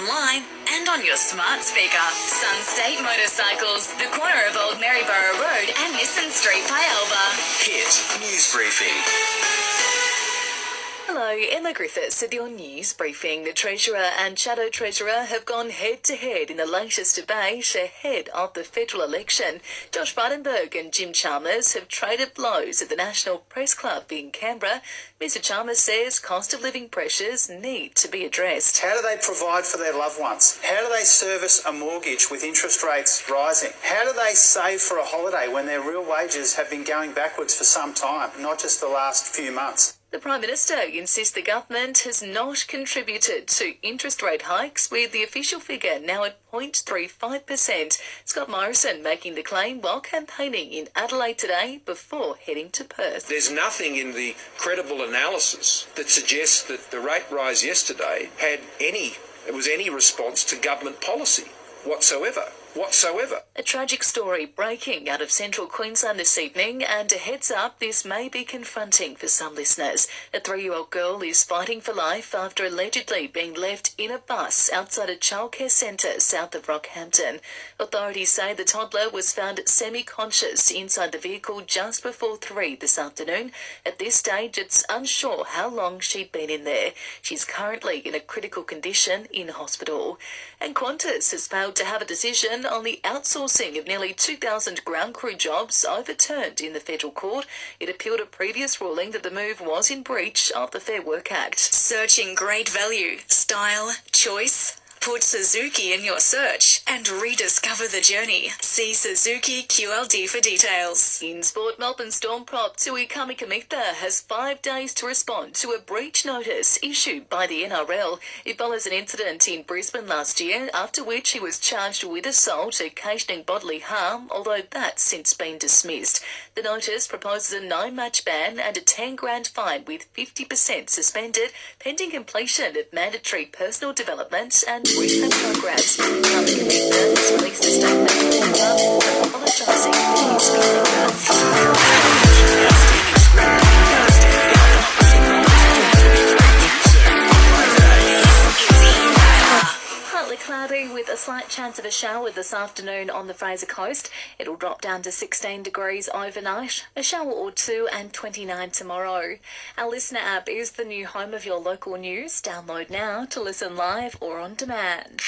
online and on your smart speaker. Sunstate Motorcycles, the corner of Old Maryborough Road and Nissan Street by Alba. Hit News Briefing. Hello, Emma Griffiths at your news briefing. The Treasurer and Shadow Treasurer have gone head-to-head in the latest debate ahead of the federal election. Josh Frydenberg and Jim Chalmers have traded blows at the National Press Club in Canberra. Mr Chalmers says cost of living pressures need to be addressed. How do they provide for their loved ones? How do they service a mortgage with interest rates rising? How do they save for a holiday when their real wages have been going backwards for some time, not just the last few months? The Prime Minister insists the government has not contributed to interest rate hikes, with the official figure now at 0.35%. Scott Morrison making the claim while campaigning in Adelaide today before heading to Perth. There's nothing in the credible analysis that suggests that the rate rise yesterday was any response to government policy whatsoever. A tragic story breaking out of central Queensland this evening, and a heads up, this may be confronting for some listeners. A 3-year-old girl is fighting for life after allegedly being left in a bus outside a childcare centre south of Rockhampton. Authorities say the toddler was found semi-conscious inside the vehicle just before 3 this afternoon. At this stage, it's unsure how long she'd been in there. She's currently in a critical condition in hospital. And Qantas has failed to have a decision on the outsourcing of nearly 2,000 ground crew jobs overturned in the federal court. It appealed a previous ruling that the move was in breach of the Fair Work Act. Searching great value, style, choice? Put Suzuki in your search and rediscover the journey. See Suzuki QLD for details. In sport, Melbourne Storm prop Tui Kamikamica has 5 days to respond to a breach notice issued by the NRL. It follows an incident in Brisbane last year, after which he was charged with assault occasioning bodily harm, although that's since been dismissed. The notice proposes a 9-match ban and a 10 grand fine with 50% suspended, pending completion of mandatory personal development and rehab programs. Kamikamica has released a statement from the club apologising for his behaviour. Partly cloudy with a slight chance of a shower this afternoon on the Fraser coast. It'll drop down to 16 degrees overnight, a shower or 2 and 29 tomorrow. Our Listener app is the new home of your local news. Download now to listen live or on demand.